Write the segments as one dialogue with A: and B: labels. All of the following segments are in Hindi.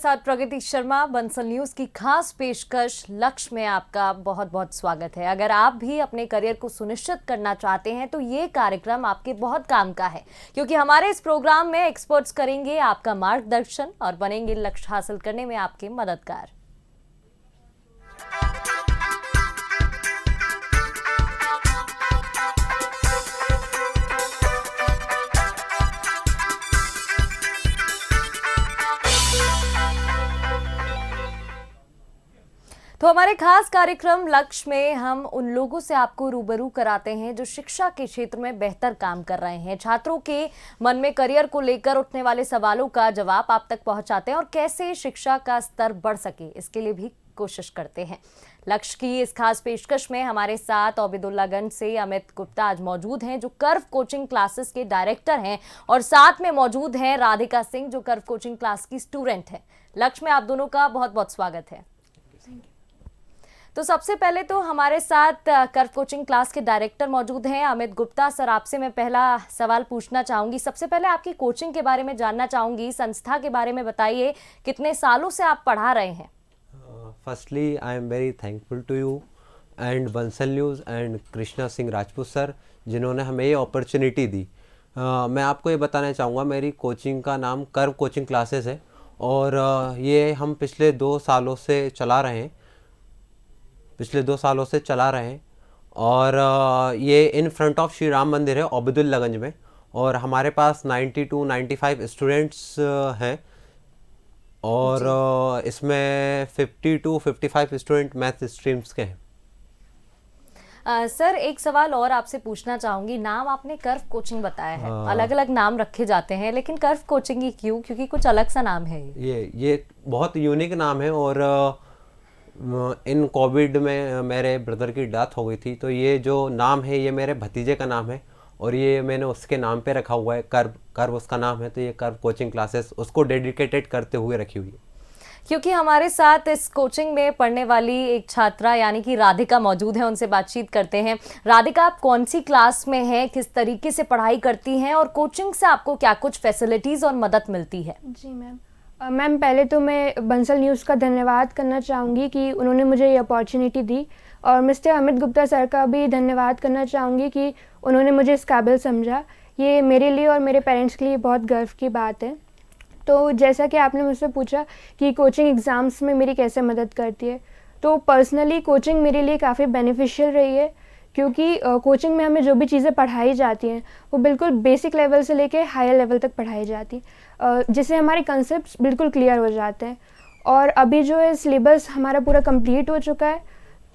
A: साथ प्रगति शर्मा। बंसल न्यूज की खास पेशकश लक्ष्य में आपका बहुत बहुत स्वागत है। अगर आप भी अपने करियर को सुनिश्चित करना चाहते हैं तो ये कार्यक्रम आपके बहुत काम का है, क्योंकि हमारे इस प्रोग्राम में एक्सपर्ट्स करेंगे आपका मार्गदर्शन और बनेंगे लक्ष्य हासिल करने में आपके मददगार। तो हमारे खास कार्यक्रम लक्ष्य में हम उन लोगों से आपको रूबरू कराते हैं जो शिक्षा के क्षेत्र में बेहतर काम कर रहे हैं। छात्रों के मन में करियर को लेकर उठने वाले सवालों का जवाब आप तक पहुंचाते हैं और कैसे शिक्षा का स्तर बढ़ सके इसके लिए भी कोशिश करते हैं। लक्ष्य की इस खास पेशकश में हमारे साथ ओबेदुल्लागंज से अमित गुप्ता आज मौजूद हैं, जो कर्व कोचिंग क्लासेस के डायरेक्टर हैं, और साथ में मौजूद हैं राधिका सिंह, जो कर्व कोचिंग क्लास की स्टूडेंट है। लक्ष्य में आप दोनों का बहुत बहुत स्वागत है। तो सबसे पहले तो हमारे साथ कर्व कोचिंग क्लास के डायरेक्टर मौजूद हैं अमित गुप्ता। सर, आपसे मैं पहला सवाल पूछना चाहूंगी। सबसे पहले आपकी कोचिंग के बारे में जानना चाहूंगी, संस्था के बारे में बताइए, कितने सालों से आप पढ़ा रहे हैं?
B: Firstly I am very thankful to you and Bansal news and Krishna Singh Rajput sir, जिन्होंने हमें ये अपॉर्चुनिटी दी। मैं आपको ये बताना चाहूँगा, मेरी कोचिंग का नाम कर्व कोचिंग क्लासेस है और ये हम पिछले 2 सालों से चला रहे हैं और ये in front of Shri Ram मंदिर है ओबेदुल्लागंज में, और हमारे पास 92-95 स्टूडेंट्स हैं और इसमें 50-55 स्टूडेंट मैथ स्ट्रीम्स के हैं।
A: सर, एक सवाल और आपसे पूछना चाहूंगी। नाम आपने कर्व कोचिंग बताया है, अलग अलग नाम रखे जाते हैं, लेकिन कर्व कोचिंग ही क्यों? क्योंकि कुछ अलग सा नाम है।
B: ये बहुत यूनिक नाम है और इन कोविड में मेरे ब्रदर की डेथ हो गई थी, तो ये जो नाम है ये मेरे भतीजे का नाम है और ये मैंने उसके नाम पे रखा हुआ है। कर्व उसका नाम है, तो ये कर्व कोचिंग क्लासेस उसको डेडिकेटेड करते हुए रखी हुई है।
A: क्योंकि हमारे साथ इस कोचिंग में पढ़ने वाली एक छात्रा यानी कि राधिका मौजूद है, उनसे बातचीत करते हैं। राधिका, आप कौन सी क्लास में हैं, किस तरीके से पढ़ाई करती हैं और कोचिंग से आपको क्या कुछ फैसिलिटीज़ और मदद मिलती है?
C: जी मैम, पहले तो मैं बंसल न्यूज़ का धन्यवाद करना चाहूँगी कि उन्होंने मुझे ये अपॉर्चुनिटी दी, और मिस्टर अमित गुप्ता सर का भी धन्यवाद करना चाहूँगी कि उन्होंने मुझे इस काबिल समझा। ये मेरे लिए और मेरे पेरेंट्स के लिए बहुत गर्व की बात है। तो जैसा कि आपने मुझसे पूछा कि कोचिंग एग्ज़ाम्स में मेरी कैसे मदद करती है, तो पर्सनली कोचिंग मेरे लिए काफ़ी बेनिफिशियल रही है, क्योंकि कोचिंग में हमें जो भी चीज़ें पढ़ाई जाती हैं वो बिल्कुल बेसिक लेवल से लेके हायर लेवल तक पढ़ाई जाती, जिससे हमारे कंसेप्ट बिल्कुल क्लियर हो जाते हैं। और अभी जो है सिलेबस हमारा पूरा कंप्लीट हो चुका है,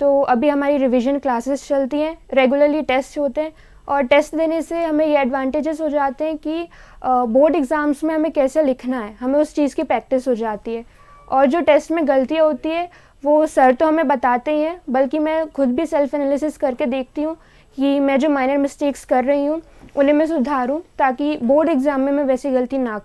C: तो अभी हमारी रिवीजन क्लासेस चलती हैं, रेगुलरली टेस्ट होते हैं, और टेस्ट देने से हमें ये एडवांटेजेस हो जाते हैं कि बोर्ड एग्ज़ाम्स में हमें कैसे लिखना है, हमें उस चीज़ की प्रैक्टिस हो जाती है। और जो टेस्ट में गलतियाँ होती है वो सर तो हमें बताते ही हैं, बल्कि मैं खुद भी सेल्फ एनालिसिस करके देखती हूँ कि मैं जो माइनर मिस्टेक्स कर रही हूँ उन्हें मैं सुधारूँ, ताकि बोर्ड एग्ज़ाम में मैं वैसी गलती ना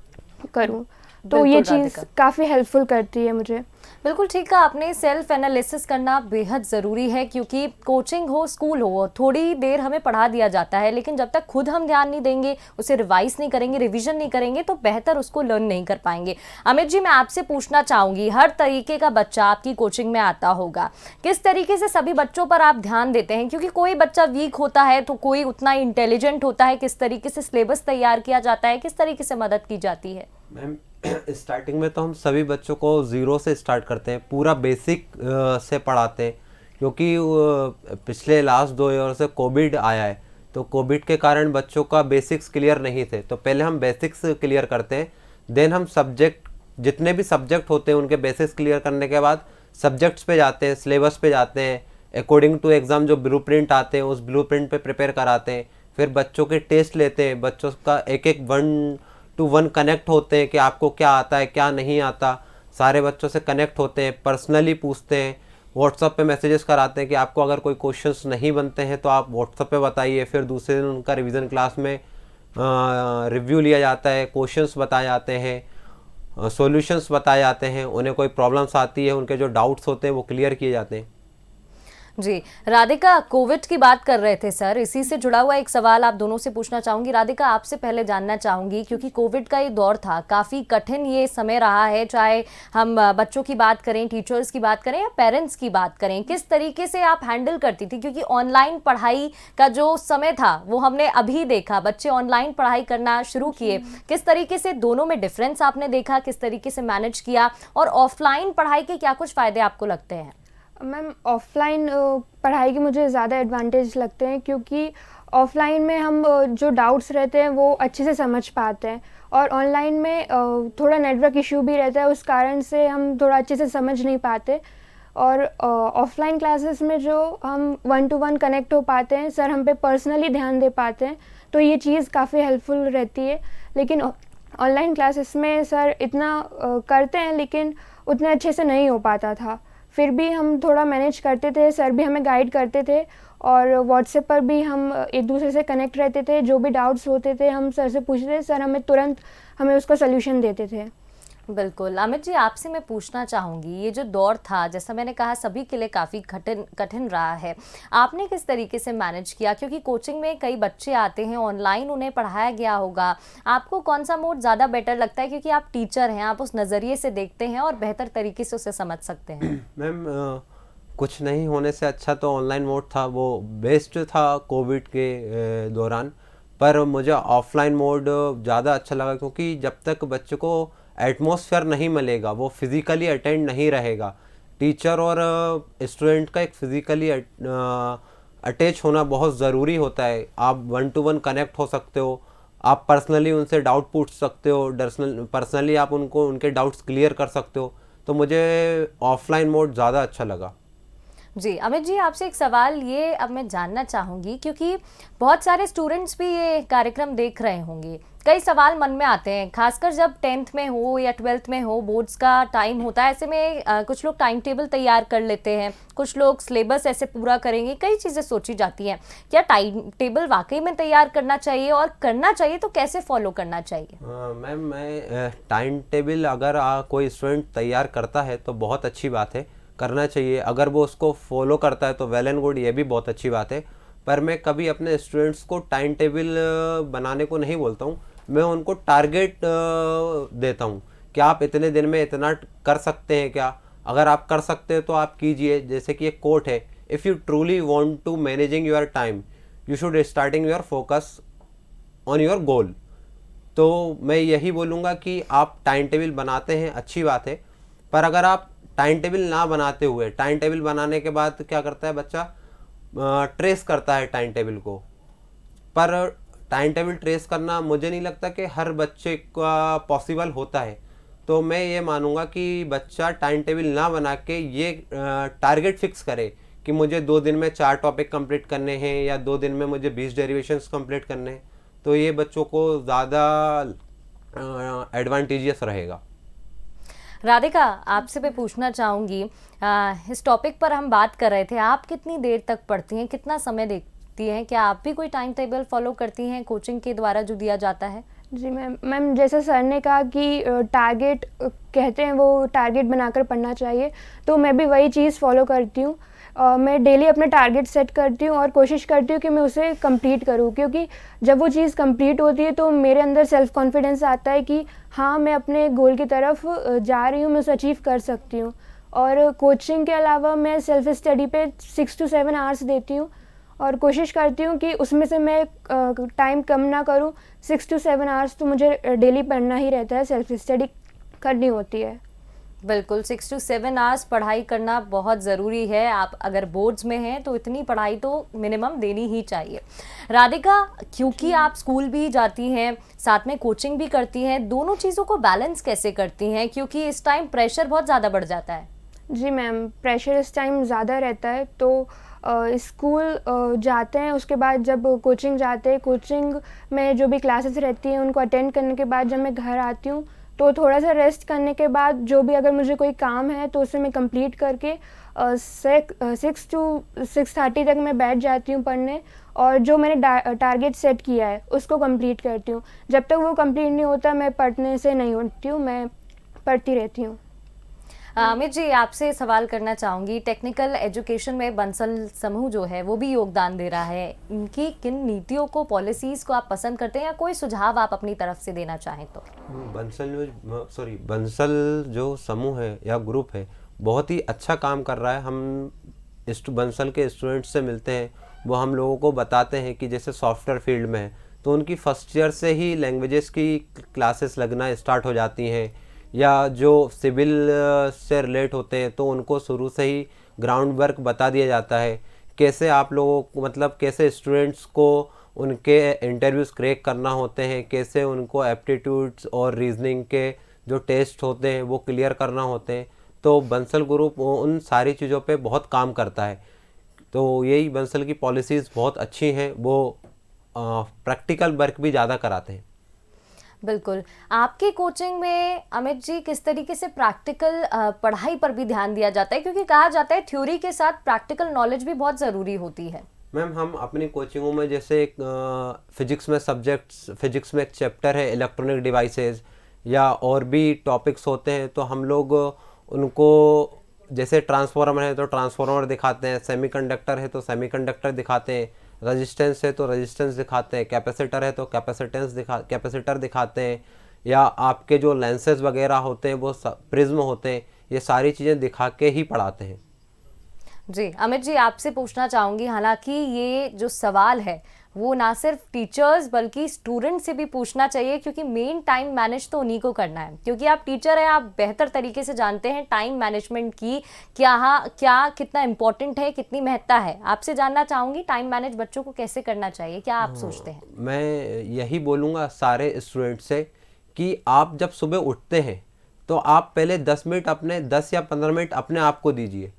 C: करूँ। तो ये चीज़ काफ़ी हेल्पफुल करती है मुझे।
A: बिल्कुल ठीक है, आपने सेल्फ एनालिसिस करना बेहद ज़रूरी है, क्योंकि कोचिंग हो, स्कूल हो, थोड़ी देर हमें पढ़ा दिया जाता है, लेकिन जब तक खुद हम ध्यान नहीं देंगे, उसे रिवाइज नहीं करेंगे, रिवीजन नहीं करेंगे, तो बेहतर उसको लर्न नहीं कर पाएंगे। अमित जी, मैं आपसे पूछना चाहूँगी, हर तरीके का बच्चा आपकी कोचिंग में आता होगा, किस तरीके से सभी बच्चों पर आप ध्यान देते हैं? क्योंकि कोई बच्चा वीक होता है तो कोई उतना इंटेलिजेंट होता है। किस तरीके से सिलेबस तैयार किया जाता है, किस तरीके से मदद की जाती है?
B: मैम, स्टार्टिंग में तो हम सभी बच्चों को 0 से स्टार्ट करते हैं, पूरा बेसिक से पढ़ाते हैं, क्योंकि पिछले लास्ट 2 ईयर से कोविड आया है, तो कोविड के कारण बच्चों का बेसिक्स क्लियर नहीं थे, तो पहले हम बेसिक्स क्लियर करते हैं, देन हम सब्जेक्ट, जितने भी सब्जेक्ट होते हैं उनके बेसिक्स क्लियर करने के बाद सब्जेक्ट्स पे जाते हैं, सिलेबस पे जाते हैं, अकॉर्डिंग टू एग्ज़ाम जो ब्लूप्रिंट आते हैं उस ब्लूप्रिंट पे प्रिपेयर कराते हैं, फिर बच्चों के टेस्ट लेते हैं, बच्चों का एक 1-to-1 कनेक्ट होते हैं कि आपको क्या आता है क्या नहीं आता, सारे बच्चों से कनेक्ट होते हैं, पर्सनली पूछते हैं, व्हाट्सएप पे मैसेजेस कराते हैं कि आपको अगर कोई क्वेश्चंस नहीं बनते हैं तो आप व्हाट्सएप पे बताइए। फिर दूसरे दिन उनका रिवीजन क्लास में रिव्यू लिया जाता है, क्वेश्चंस बताए जाते हैं, सॉल्यूशंस बताए जाते हैं, उन्हें कोई प्रॉब्लम्स आती है, उनके जो डाउट्स होते हैं वो क्लियर किए जाते हैं।
A: जी, राधिका, कोविड की बात कर रहे थे सर, इसी से जुड़ा हुआ एक सवाल आप दोनों से पूछना चाहूंगी। राधिका, आपसे पहले जानना चाहूंगी, क्योंकि कोविड का ये दौर था, काफ़ी कठिन ये समय रहा है, चाहे हम बच्चों की बात करें, टीचर्स की बात करें या पेरेंट्स की बात करें, किस तरीके से आप हैंडल करती थी? क्योंकि ऑनलाइन पढ़ाई का जो समय था वो हमने अभी देखा, बच्चे ऑनलाइन पढ़ाई करना शुरू किए, किस तरीके से दोनों में डिफरेंस आपने देखा, किस तरीके से मैनेज किया, और ऑफलाइन पढ़ाई के क्या कुछ फायदे आपको लगते हैं?
C: मैम, ऑफलाइन पढ़ाई के मुझे ज़्यादा एडवांटेज लगते हैं, क्योंकि ऑफलाइन में हम जो डाउट्स रहते हैं वो अच्छे से समझ पाते हैं, और ऑनलाइन में थोड़ा नेटवर्क इशू भी रहता है, उस कारण से हम थोड़ा अच्छे से समझ नहीं पाते। और ऑफलाइन क्लासेस में जो हम 1 to 1 कनेक्ट हो पाते हैं, सर हम पे पर्सनली ध्यान दे पाते हैं, तो ये चीज़ काफ़ी हेल्पफुल रहती है। लेकिन ऑनलाइन क्लासेस में सर इतना करते हैं, लेकिन उतने अच्छे से नहीं हो पाता था। फिर भी हम थोड़ा मैनेज करते थे, सर भी हमें गाइड करते थे, और व्हाट्सएप पर भी हम एक दूसरे से कनेक्ट रहते थे। जो भी डाउट्स होते थे हम सर से पूछते थे, सर हमें तुरंत उसका सल्यूशन देते थे।
A: बिल्कुल। अमित जी, आपसे मैं पूछना चाहूँगी, ये जो दौर था, जैसा मैंने कहा, सभी के लिए काफ़ी कठिन रहा है, आपने किस तरीके से मैनेज किया? क्योंकि कोचिंग में कई बच्चे आते हैं, ऑनलाइन उन्हें पढ़ाया गया होगा, आपको कौन सा मोड ज़्यादा बेटर लगता है? क्योंकि आप टीचर हैं, आप उस नज़रिए से देखते हैं और बेहतर तरीके से उसे समझ सकते हैं।
B: मैम, कुछ नहीं होने से अच्छा तो ऑनलाइन मोड था, वो बेस्ट था कोविड के दौरान। पर मुझे ऑफलाइन मोड ज़्यादा अच्छा लगा, क्योंकि जब तक बच्चे को एटमॉस्फेयर नहीं मिलेगा, वो फिज़िकली अटेंड नहीं रहेगा। टीचर और स्टूडेंट का एक फिज़िकली अटैच होना बहुत ज़रूरी होता है। आप 1 to 1 कनेक्ट हो सकते हो, आप पर्सनली उनसे डाउट पूछ सकते हो, पर्सनली आप उनको उनके डाउट्स क्लियर कर सकते हो। तो मुझे ऑफलाइन मोड ज़्यादा अच्छा लगा।
A: जी, अमित जी, आपसे एक सवाल ये अब मैं जानना चाहूँगी, क्योंकि बहुत सारे स्टूडेंट्स भी ये कार्यक्रम देख रहे होंगे, कई सवाल मन में आते हैं, खासकर जब 10th में हो या 12th में हो, बोर्ड्स का टाइम होता है। ऐसे में कुछ लोग टाइम टेबल तैयार कर लेते हैं, कुछ लोग सिलेबस ऐसे पूरा करेंगे, कई चीज़ें सोची जाती हैं। क्या टाइम टेबल वाकई में तैयार करना चाहिए, और करना चाहिए तो कैसे फॉलो करना चाहिए?
B: मैम, मैं टाइम टेबल अगर कोई स्टूडेंट तैयार करता है तो बहुत अच्छी बात है, करना चाहिए। अगर वो उसको फॉलो करता है तो वेल एंड गुड, ये भी बहुत अच्छी बात है। पर मैं कभी अपने स्टूडेंट्स को टाइम टेबल बनाने को नहीं बोलता हूँ, मैं उनको टारगेट देता हूँ कि आप इतने दिन में इतना कर सकते हैं क्या। अगर आप कर सकते हैं तो आप कीजिए। जैसे कि एक कोट है, if you truly want to managing your time, you should starting your focus on your goal. तो मैं यही बोलूँगा कि आप टाइम टेबल बनाते हैं, अच्छी बात है, पर अगर आप टाइम टेबल ना बनाते हुए, टाइम टेबल बनाने के बाद क्या करता है बच्चा, ट्रेस करता है टाइम टेबल को। पर टाइम टेबल ट्रेस करना मुझे नहीं लगता कि हर बच्चे का पॉसिबल होता है। तो मैं ये मानूंगा कि बच्चा टाइम टेबल ना बना के ये टारगेट फिक्स करे कि मुझे 2 दिन में 4 टॉपिक कंप्लीट करने हैं, या 2 दिन में मुझे 20 डेरिवेशंस कंप्लीट करने हैं। तो ये बच्चों को ज़्यादा एडवांटेजियस रहेगा।
A: राधिका, आपसे मैं पूछना चाहूँगी, इस टॉपिक पर हम बात कर रहे थे, आप कितनी देर तक पढ़ती हैं, कितना समय देखती हैं? क्या आप भी कोई टाइम टेबल फॉलो करती हैं कोचिंग के द्वारा जो दिया जाता है?
C: जी मैम, जैसे सर ने कहा कि टारगेट कहते हैं, वो टारगेट बनाकर पढ़ना चाहिए, तो मैं भी वही चीज़ फॉलो करती हूँ। मैं डेली अपने टारगेट सेट करती हूँ और कोशिश करती हूँ कि मैं उसे कंप्लीट करूँ, क्योंकि जब वो चीज़ कंप्लीट होती है तो मेरे अंदर सेल्फ कॉन्फिडेंस आता है कि हाँ, मैं अपने गोल की तरफ जा रही हूँ, मैं उसे अचीव कर सकती हूँ। और कोचिंग के अलावा मैं सेल्फ स्टडी पे 6 to 7 आवर्स देती हूँ, और कोशिश करती हूँ कि उसमें से मैं टाइम कम ना करूँ। 6 to 7 आवर्स तो मुझे डेली पढ़ना ही रहता है, सेल्फ स्टडी करनी होती है।
A: बिल्कुल, 6 to 7 आवर्स पढ़ाई करना बहुत ज़रूरी है। आप अगर बोर्ड्स में हैं तो इतनी पढ़ाई तो मिनिमम देनी ही चाहिए। राधिका, क्योंकि आप स्कूल भी जाती हैं, साथ में कोचिंग भी करती हैं, दोनों चीज़ों को बैलेंस कैसे करती हैं? क्योंकि इस टाइम प्रेशर बहुत ज़्यादा बढ़ जाता है।
C: जी मैम, प्रेशर इस टाइम ज़्यादा रहता है, तो स्कूल जाते हैं, उसके बाद जब कोचिंग जाते हैं, कोचिंग में जो भी क्लासेस रहती हैं उनको अटेंड करने के बाद जब मैं घर आती हूँ तो थोड़ा सा रेस्ट करने के बाद जो भी अगर मुझे कोई काम है तो उसे मैं कंप्लीट करके 6 to 6:30 तक मैं बैठ जाती हूँ पढ़ने, और जो मैंने टारगेट सेट किया है उसको कंप्लीट करती हूँ। जब तक वो कंप्लीट नहीं होता मैं पढ़ने से नहीं उठती हूँ, मैं पढ़ती रहती हूँ।
A: अमित जी, आपसे सवाल करना चाहूँगी, टेक्निकल एजुकेशन में बंसल समूह जो है वो भी योगदान दे रहा है, इनकी किन नीतियों को, पॉलिसीज़ को आप पसंद करते हैं या कोई सुझाव आप अपनी तरफ से देना चाहें तो?
B: बंसल जो समूह है या ग्रुप है बहुत ही अच्छा काम कर रहा है। हम बंसल के स्टूडेंट्स से मिलते हैं, वो हम लोगों को बताते हैं कि जैसे सॉफ्टवेयर फील्ड में है तो उनकी फर्स्ट ईयर से ही लैंग्वेजेस की क्लासेस लगना स्टार्ट हो जाती हैं, या जो सिविल से रिलेट होते हैं तो उनको शुरू से ही ग्राउंड वर्क बता दिया जाता है, कैसे आप लोगों को मतलब कैसे स्टूडेंट्स को उनके इंटरव्यूज़ क्रैक करना होते हैं, कैसे उनको एप्टीट्यूड्स और रीजनिंग के जो टेस्ट होते हैं वो क्लियर करना होते हैं। तो बंसल ग्रुप उन सारी चीज़ों पे बहुत काम करता है। तो यही बंसल की पॉलिसीज़ बहुत अच्छी हैं, वो प्रैक्टिकल वर्क भी ज़्यादा कराते हैं।
A: बिल्कुल। आपकी कोचिंग में अमित जी किस तरीके से प्रैक्टिकल पढ़ाई पर भी ध्यान दिया जाता है, क्योंकि कहा जाता है थ्योरी के साथ प्रैक्टिकल नॉलेज भी बहुत ज़रूरी होती है?
B: मैम, हम अपनी कोचिंगों में जैसे एक फिजिक्स में एक चैप्टर है इलेक्ट्रॉनिक डिवाइसेस, या और भी टॉपिक्स होते हैं, तो हम लोग उनको जैसे ट्रांसफार्मर है तो ट्रांसफार्मर दिखाते हैं, सेमीकंडक्टर है तो सेमीकंडक्टर दिखाते हैं, रेजिस्टेंस है तो रेजिस्टेंस दिखाते हैं, कैपेसिटर है तो कैपेसिटर दिखाते हैं, या आपके जो लेंसेज वगैरह होते हैं वो प्रिज्म होते हैं, ये सारी चीज़ें दिखा के ही पढ़ाते हैं।
A: जी अमित जी, आपसे पूछना चाहूँगी, हालांकि ये जो सवाल है वो ना सिर्फ टीचर्स बल्कि स्टूडेंट से भी पूछना चाहिए, क्योंकि मेन टाइम मैनेज तो उन्हीं को करना है, क्योंकि आप टीचर हैं, आप बेहतर तरीके से जानते हैं टाइम मैनेजमेंट की क्या कितना इम्पोर्टेंट है, कितनी महत्ता है। आपसे जानना चाहूँगी टाइम मैनेज बच्चों को कैसे करना चाहिए, क्या आप सोचते हैं?
B: मैं यही बोलूँगा सारे स्टूडेंट से कि आप जब सुबह उठते हैं तो आप पहले 10 या 15 मिनट अपने आप को दीजिए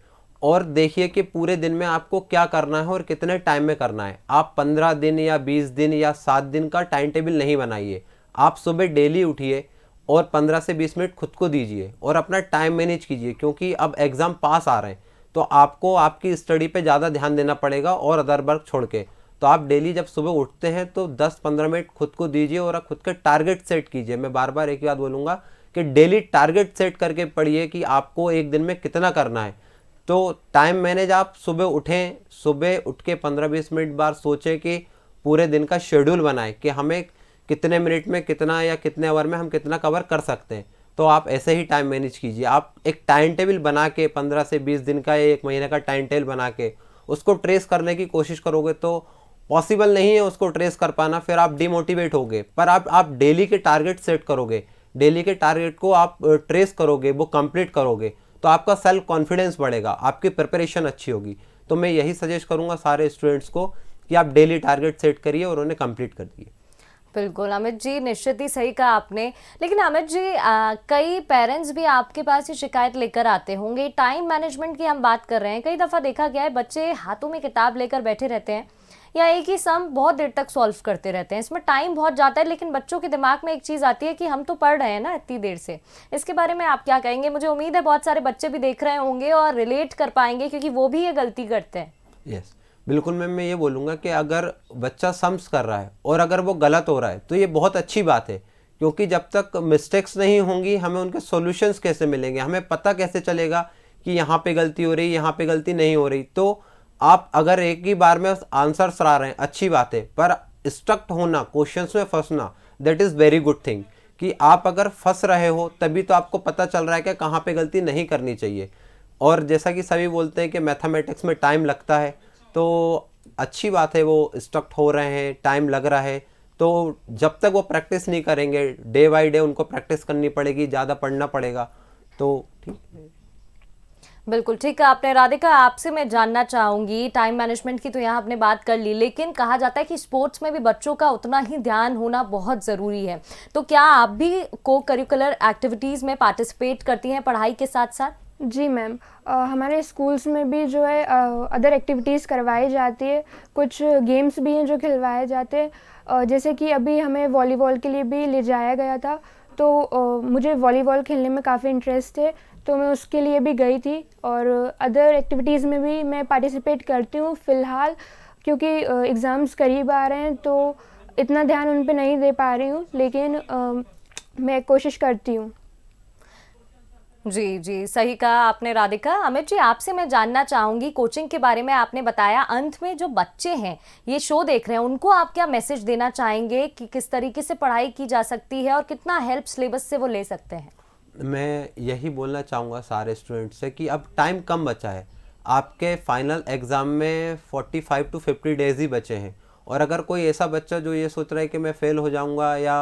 B: और देखिए कि पूरे दिन में आपको क्या करना है और कितने टाइम में करना है। आप 15 दिन या 20 दिन या 7 दिन का टाइम टेबल नहीं बनाइए। आप सुबह डेली उठिए और 15 से 20 मिनट खुद को दीजिए और अपना टाइम मैनेज कीजिए, क्योंकि अब एग्ज़ाम पास आ रहे हैं तो आपको आपकी स्टडी पे ज़्यादा ध्यान देना पड़ेगा और अदर वर्क छोड़ के। तो आप डेली जब सुबह उठते हैं तो 10-15 मिनट खुद को दीजिए और खुद के टारगेट सेट कीजिए। मैं बार बार एक ही बात बोलूँगा कि डेली टारगेट सेट करके पढ़िए कि आपको एक दिन में कितना करना है। तो टाइम मैनेज, आप सुबह उठें, सुबह उठ के 15-20 मिनट बाद सोचें कि पूरे दिन का शेड्यूल बनाएं कि हमें कितने मिनट में कितना या कितने आवर में हम कितना कवर कर सकते हैं। तो आप ऐसे ही टाइम मैनेज कीजिए। आप एक टाइम टेबल बना के 15 से 20 दिन का या 1 महीने का टाइम टेबल बना के उसको ट्रेस करने की कोशिश करोगे तो पॉसिबल नहीं है उसको ट्रेस कर पाना, फिर आप डिमोटिवेट होगे। पर आप डेली के टारगेट सेट करोगे, डेली के टारगेट को आप ट्रेस करोगे, वो कंप्लीट करोगे तो आपका सेल्फ कॉन्फिडेंस बढ़ेगा, आपकी प्रिपरेशन अच्छी होगी। तो मैं यही सजेस्ट करूंगा सारे स्टूडेंट्स को कि आप डेली टारगेट सेट करिए और उन्हें कंप्लीट कर दिए।
A: बिल्कुल अमित जी, निश्चित ही सही कहा आपने। लेकिन अमित जी, कई पेरेंट्स भी आपके पास ये शिकायत लेकर आते होंगे, टाइम मैनेजमेंट की हम बात कर रहे हैं, कई दफ़ा देखा गया है बच्चे हाथों में किताब लेकर बैठे रहते हैं या एक ही सम बहुत देर तक सॉल्व करते रहते हैं, इसमें टाइम बहुत जाता है, लेकिन बच्चों के दिमाग में एक चीज़ आती है कि हम तो पढ़ रहे हैं ना इतनी देर से। इसके बारे में आप क्या कहेंगे? मुझे उम्मीद है बहुत सारे बच्चे भी देख रहे होंगे और रिलेट कर पाएंगे, क्योंकि वो भी ये गलती करते हैं।
B: यस, बिल्कुल मैम, मैं ये बोलूँगा कि अगर बच्चा सम्स कर रहा है और अगर वो गलत हो रहा है तो ये बहुत अच्छी बात है, क्योंकि जब तक मिस्टेक्स नहीं होंगी हमें उनके सॉल्यूशंस कैसे मिलेंगे, हमें पता कैसे चलेगा कि यहाँ पे गलती हो रही, यहाँ पे गलती नहीं हो रही। तो आप अगर एक ही बार में आंसर्स आ रहे हैं, अच्छी बात है, पर स्टक होना, क्वेश्चंस में फंसना, that is very good thing. कि आप अगर फंस रहे हो तभी तो आपको पता चल रहा है कि कहाँ पे गलती नहीं करनी चाहिए। और जैसा कि सभी बोलते हैं कि मैथमेटिक्स में टाइम लगता है, तो अच्छी बात है वो स्टक हो रहे हैं, टाइम लग रहा है। तो जब तक वो प्रैक्टिस नहीं करेंगे, डे बाई डे उनको प्रैक्टिस करनी पड़ेगी, ज़्यादा पढ़ना पड़ेगा। तो ठीक है,
A: बिल्कुल ठीक है आपने। राधिका, आपसे मैं जानना चाहूँगी, टाइम मैनेजमेंट की तो यहाँ आपने बात कर ली, लेकिन कहा जाता है कि स्पोर्ट्स में भी बच्चों का उतना ही ध्यान होना बहुत ज़रूरी है। तो क्या आप भी को करिकुलर एक्टिविटीज़ में पार्टिसिपेट करती हैं पढ़ाई के साथ साथ?
C: जी मैम, हमारे स्कूल्स में भी जो है अदर एक्टिविटीज़ करवाई जाती है, कुछ गेम्स भी हैं जो खिलवाए जाते हैं। जैसे कि अभी हमें वॉलीबॉल के लिए भी ले जाया गया था, तो मुझे वॉलीबॉल खेलने में काफ़ी इंटरेस्ट है, तो मैं उसके लिए भी गई थी। और अदर एक्टिविटीज़ में भी मैं पार्टिसिपेट करती हूँ फ़िलहाल, क्योंकि एग्ज़ाम्स करीब आ रहे हैं तो इतना ध्यान उन पे नहीं दे पा रही हूँ, लेकिन मैं कोशिश करती हूँ।
A: जी जी, सही कहा आपने राधिका। अमित जी, आपसे मैं जानना चाहूंगी, कोचिंग के बारे में आपने बताया, अंत में जो बच्चे हैं ये शो देख रहे हैं उनको आप क्या मैसेज देना चाहेंगे कि किस तरीके से पढ़ाई की जा सकती है और कितना हेल्प सिलेबस से वो ले सकते हैं?
B: मैं यही बोलना चाहूँगा सारे स्टूडेंट से कि अब टाइम कम बचा है। आपके फाइनल एग्ज़ाम में 45 टू 50 डेज़ ही बचे हैं, और अगर कोई ऐसा बच्चा जो ये सोच रहा है कि मैं फ़ेल हो जाऊँगा या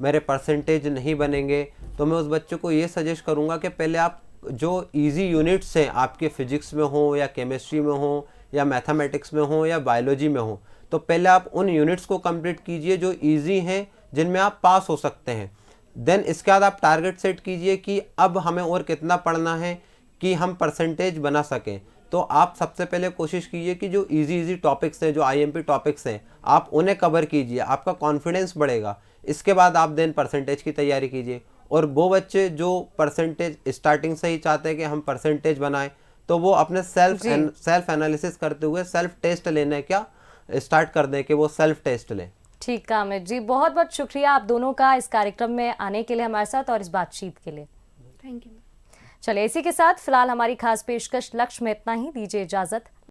B: मेरे परसेंटेज नहीं बनेंगे, तो मैं उस बच्चे को ये सजेस्ट करूँगा कि पहले आप जो इजी यूनिट्स हैं आपके फिजिक्स में हो या केमिस्ट्री में हो या मैथमेटिक्स में हो या बायोलॉजी में हो, तो पहले आप उन यूनिट्स को कंप्लीट कीजिए जो इजी हैं, जिनमें आप पास हो सकते हैं। देन इसके बाद आप टारगेट सेट कीजिए कि अब हमें और कितना पढ़ना है कि हम परसेंटेज बना सकें। तो आप सबसे पहले कोशिश कीजिए कि जो इजी टॉपिक्स हैं, जो आईएमपी टॉपिक्स हैं, आप उन्हें कवर कीजिए, आपका कॉन्फिडेंस बढ़ेगा। इसके बाद आप देन परसेंटेज की तैयारी कीजिए। और वो बच्चे जो परसेंटेज स्टार्टिंग से ही चाहते हैं कि हम परसेंटेज बनाएं, तो वो अपने सेल्फ एनालिसिस करते हुए सेल्फ टेस्ट लेने का स्टार्ट कर दें कि वो सेल्फ टेस्ट लें।
A: ठीक है अमित जी, बहुत बहुत शुक्रिया आप दोनों का इस कार्यक्रम में आने के लिए हमारे साथ और इस बातचीत के लिए।
C: Thank you.
A: चलिए, इसी के साथ फिलहाल हमारी खास पेशकश लक्ष्य में इतना ही। दीजिए इजाजत।